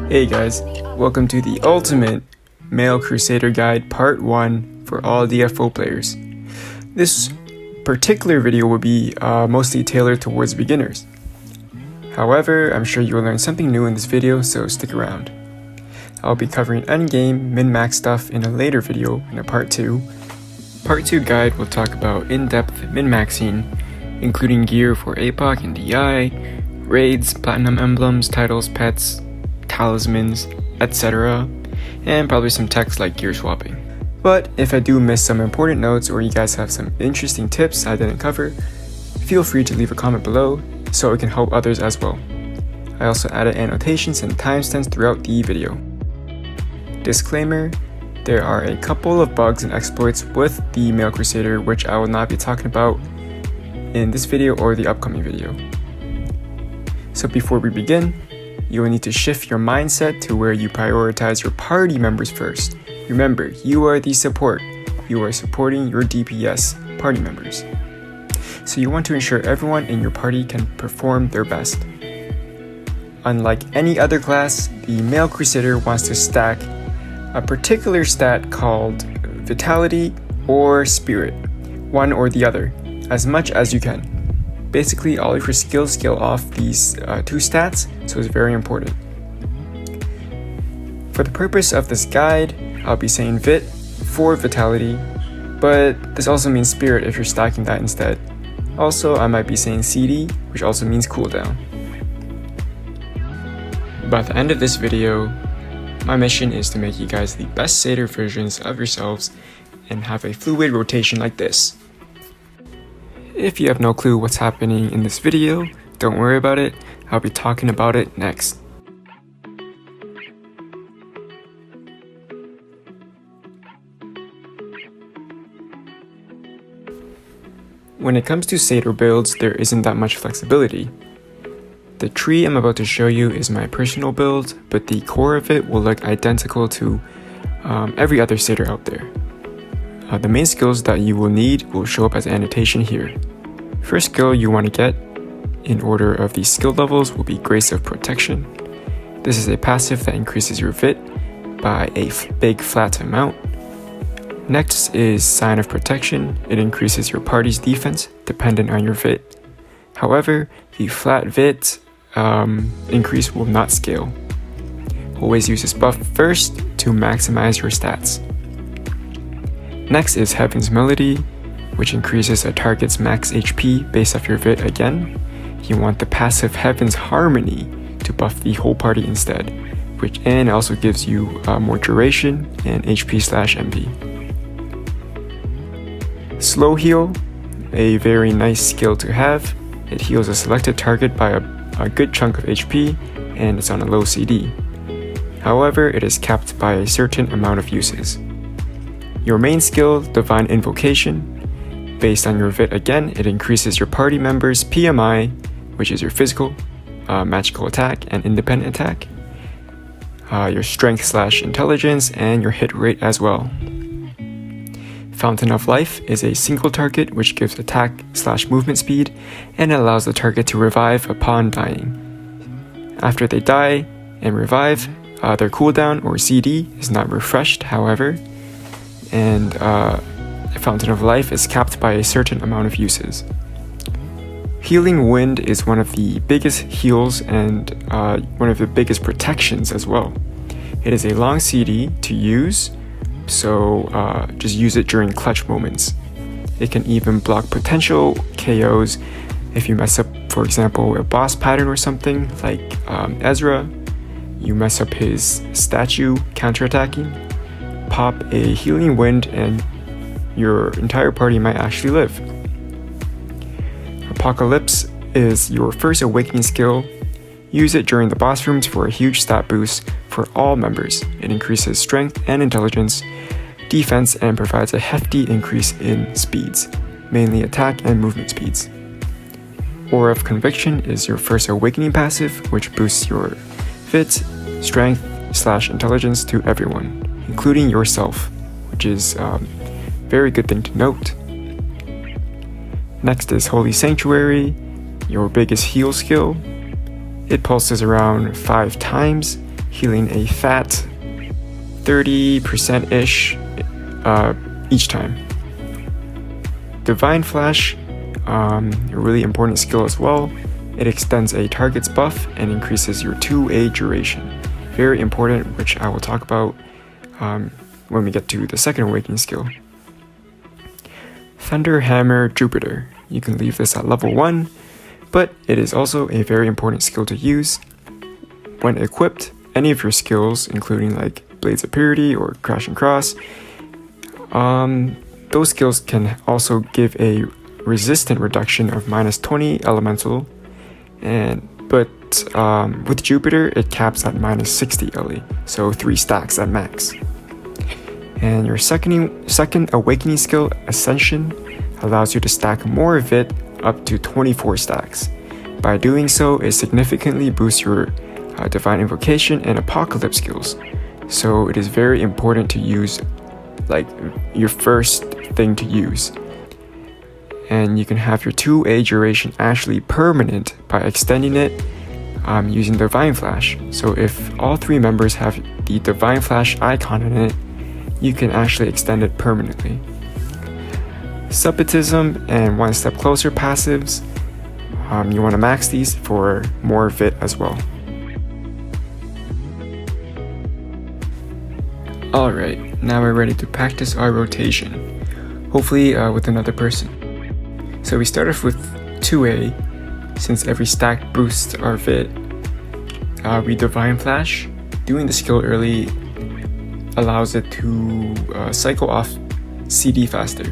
Hey guys, welcome to the ultimate male Crusader guide part 1 for all DFO players. This particular video will be mostly tailored towards beginners. However, I'm sure you will learn something new in this video, so stick around. I'll be covering endgame min-max stuff in a later video in a part 2. Part 2 guide will talk about in-depth min-maxing, including gear for APOC and DI, raids, platinum emblems, titles, pets, talismans, etc. and probably some text like gear swapping. But if I do miss some important notes or you guys have some interesting tips I didn't cover, feel free to leave a comment below so it can help others as well. I also added annotations and timestamps throughout the video. Disclaimer, there are a couple of bugs and exploits with the male Crusader which I will not be talking about in this video or the upcoming video. So before we begin, you will need to shift your mindset to where you prioritize your party members first. Remember, you are the support. You are supporting your DPS party members. So you want to ensure everyone in your party can perform their best. Unlike any other class, the male Crusader wants to stack a particular stat called Vitality or Spirit, one or the other, as much as you can. Basically, all of your skills scale off these two stats, so it's very important. For the purpose of this guide, I'll be saying Vit for Vitality, but this also means Spirit if you're stacking that instead. Also, I might be saying CD, which also means cooldown. By the end of this video, my mission is to make you guys the best Satyr versions of yourselves and have a fluid rotation like this. If you have no clue what's happening in this video, don't worry about it, I'll be talking about it next. When it comes to Satyr builds, there isn't that much flexibility. The tree I'm about to show you is my personal build, but the core of it will look identical to every other Satyr out there. The main skills that you will need will show up as annotation here. First skill you want to get, in order of the skill levels, will be Grace of Protection. This is a passive that increases your Vit by a big flat amount. Next is Sign of Protection. It increases your party's defense dependent on your Vit. However, the flat Vit increase will not scale. Always use this buff first to maximize your stats. Next is Heaven's Melody, which increases a target's max HP based off your Vit again. You want the passive Heaven's Harmony to buff the whole party instead, and also gives you more duration and HP/MP. Slow Heal, a very nice skill to have. It heals a selected target by a good chunk of HP and it's on a low CD. However, it is capped by a certain amount of uses. Your main skill, Divine Invocation. Based on your Vit again, it increases your party members' PMI, which is your physical, magical attack, and independent attack, your strength/intelligence, and your hit rate as well. Fountain of Life is a single target which gives attack/movement speed and allows the target to revive upon dying. After they die and revive, their cooldown or CD is not refreshed, however, and Fountain of Life is capped by a certain amount of uses. Healing Wind is one of the biggest heals and one of the biggest protections as well. It is a long CD to use, so just use it during clutch moments. It can even block potential KOs if you mess up, for example, a boss pattern or something like Ezra. You mess up his statue counterattacking, pop a Healing Wind and your entire party might actually live. Apocalypse is your first awakening skill. Use it during the boss rooms for a huge stat boost for all members. It increases strength and intelligence, defense, and provides a hefty increase in speeds, mainly attack and movement speeds. Aura of Conviction is your first awakening passive, which boosts your Vit, strength/intelligence to everyone, including yourself, which is very good thing to note. Next is Holy Sanctuary, your biggest heal skill. It pulses around 5 times, healing a fat 30%-ish each time. Divine Flash, a really important skill as well. It extends a target's buff and increases your 2A duration. Very important, which I will talk about when we get to the second awakening skill. Thunder Hammer Jupiter. You can leave this at level 1, but it is also a very important skill to use. When equipped, any of your skills, including like Blades of Purity or Crash and Cross, those skills can also give a resistant reduction of -20 elemental, but with Jupiter it caps at -60 LE, so 3 stacks at max. And your second awakening skill, Ascension, allows you to stack more of it up to 24 stacks. By doing so, it significantly boosts your Divine Invocation and Apocalypse skills. So it is very important to use like your first thing to use. And you can have your 2A duration actually permanent by extending it using Divine Flash. So if all 3 members have the Divine Flash icon in it, you can actually extend it permanently. Subbitism and One Step Closer passives, you want to max these for more of it as well. Alright, now we're ready to practice our rotation, hopefully with another person. So we start off with 2A, since every stack boosts our VIT. We Divine Flash. Doing the skill early allows it to cycle off CD faster.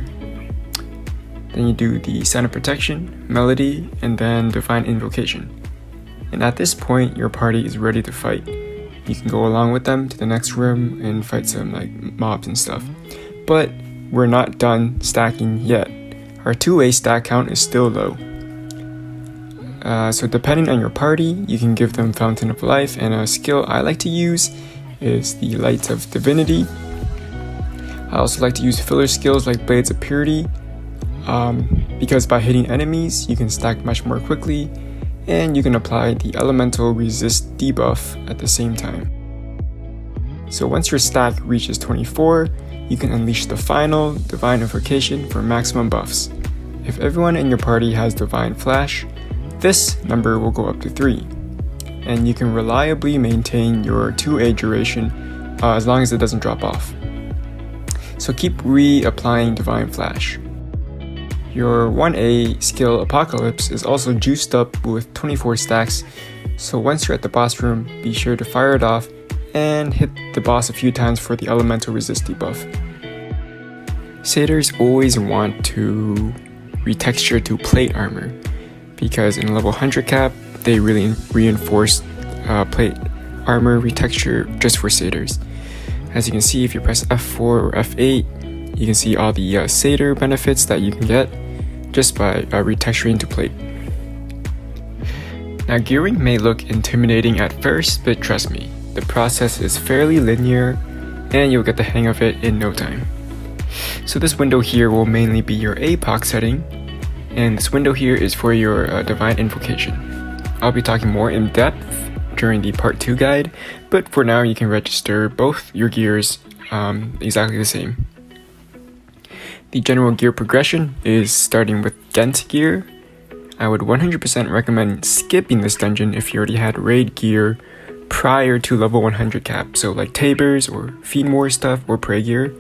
Then you do the Sign of Protection, Melody, and then Divine Invocation. And at this point, your party is ready to fight. You can go along with them to the next room and fight some like mobs and stuff. But we're not done stacking yet. Our 2A stack count is still low. So depending on your party, you can give them Fountain of Life, and a skill I like to use is the Light of Divinity. I also like to use filler skills like Blades of Purity, because by hitting enemies, you can stack much more quickly, and you can apply the Elemental Resist debuff at the same time. So once your stack reaches 24, you can unleash the final Divine Invocation for maximum buffs. If everyone in your party has Divine Flash, this number will go up to 3, and you can reliably maintain your 2A duration as long as it doesn't drop off. So keep reapplying Divine Flash. Your 1A skill Apocalypse is also juiced up with 24 stacks, so once you're at the boss room, be sure to fire it off and hit the boss a few times for the Elemental Resist debuff. Satyrs always want to retexture to plate armor, because in level 100 cap, they really reinforce plate armor retexture just for Satyrs. As you can see, if you press F4 or F8, you can see all the Satyr benefits that you can get just by retexturing to plate. Now, gearing may look intimidating at first, but trust me, the process is fairly linear and you'll get the hang of it in no time. So this window here will mainly be your APOC setting, and this window here is for your Divine Invocation. I'll be talking more in depth during the part 2 guide, but for now you can register both your gears exactly the same. The general gear progression is starting with Gent gear. I would 100% recommend skipping this dungeon if you already had raid gear prior to level 100 cap, so like Tabers or Fiendmore stuff or Prey gear.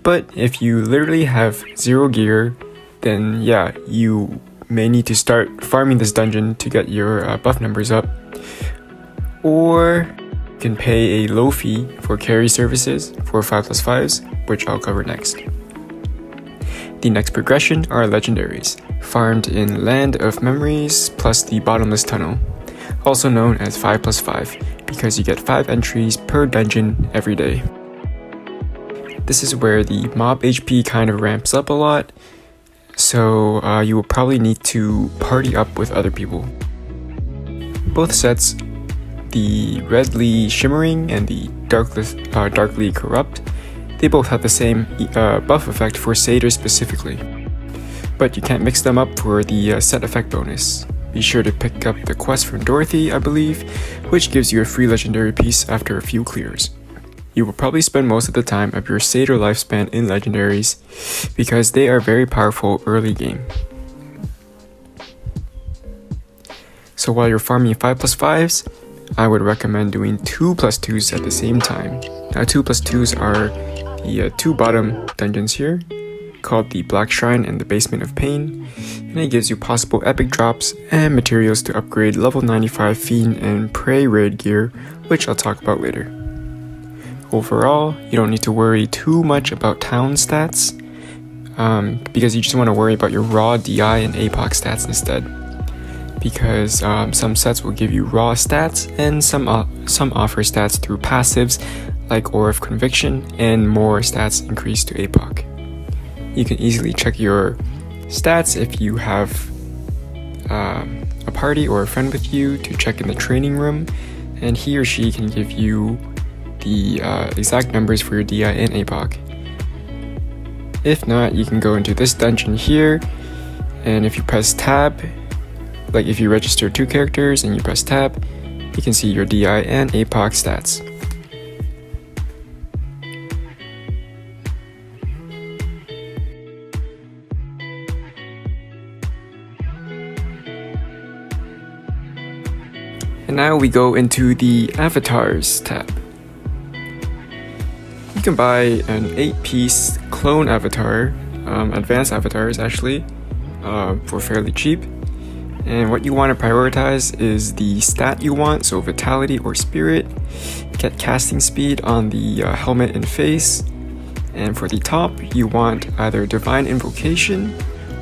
But if you literally have 0 gear, then yeah, you may need to start farming this dungeon to get your buff numbers up. Or you can pay a low fee for carry services for 5+5s, which I'll cover next. The next progression are legendaries, farmed in Land of Memories plus the Bottomless Tunnel, also known as 5+5, because you get 5 entries per dungeon every day. This is where the mob HP kind of ramps up a lot, so you will probably need to party up with other people. Both sets, the Redly Shimmering and the Darkly Corrupt, they both have the same buff effect for Satyrs specifically, but you can't mix them up for the set effect bonus. Be sure to pick up the quest from Dorothy, I believe, which gives you a free legendary piece after a few clears. You will probably spend most of the time of your Crusader lifespan in legendaries because they are very powerful early game. So while you're farming 5+5s, I would recommend doing 2+2s at the same time. Now 2+2s are the two bottom dungeons here, called the Black Shrine and the Basement of Pain, and it gives you possible epic drops and materials to upgrade level 95 Fiend and Prey raid gear, which I'll talk about later. Overall, you don't need to worry too much about town stats, because you just want to worry about your raw DI and APOC stats instead. Because some sets will give you raw stats and some offer stats through passives like Aura of Conviction, and more stats increase to APOC. You can easily check your stats if you have a party or a friend with you to check in the training room, and he or she can give you the exact numbers for your DI and APOC. If not, you can go into this dungeon here, and if you press tab, like if you register 2 characters and you press tab, you can see your DI and APOC stats. And now we go into the Avatars tab. You can buy an 8-piece clone avatar, advanced avatars actually, for fairly cheap. And what you want to prioritize is the stat you want, so Vitality or Spirit. Get casting speed on the helmet and face. And for the top, you want either Divine Invocation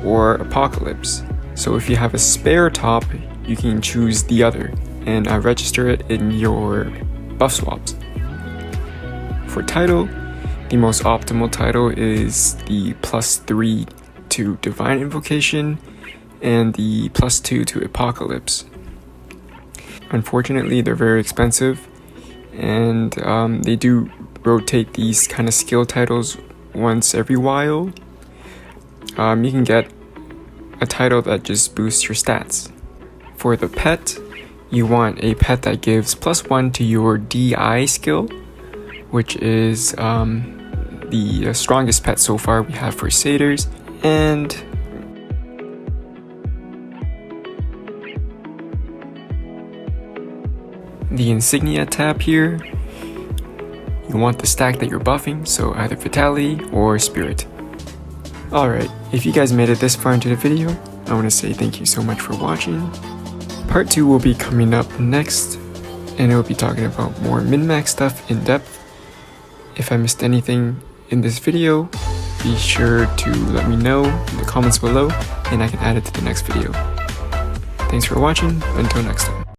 or Apocalypse. So if you have a spare top, you can choose the other and register it in your buff swaps. For title, the most optimal title is the +3 to Divine Invocation and the +2 to Apocalypse. Unfortunately, they're very expensive, and they do rotate these kind of skill titles once every while. You can get a title that just boosts your stats. For the pet, you want a pet that gives +1 to your DI skill, which is the strongest pet so far we have for Crusaders. And the insignia tab here, you want the stack that you're buffing, so either Vitality or Spirit. Alright, if you guys made it this far into the video, I want to say thank you so much for watching. Part 2 will be coming up next, and it will be talking about more min-max stuff in depth. If I missed anything in this video, be sure to let me know in the comments below, and I can add it to the next video. Thanks for watching, until next time.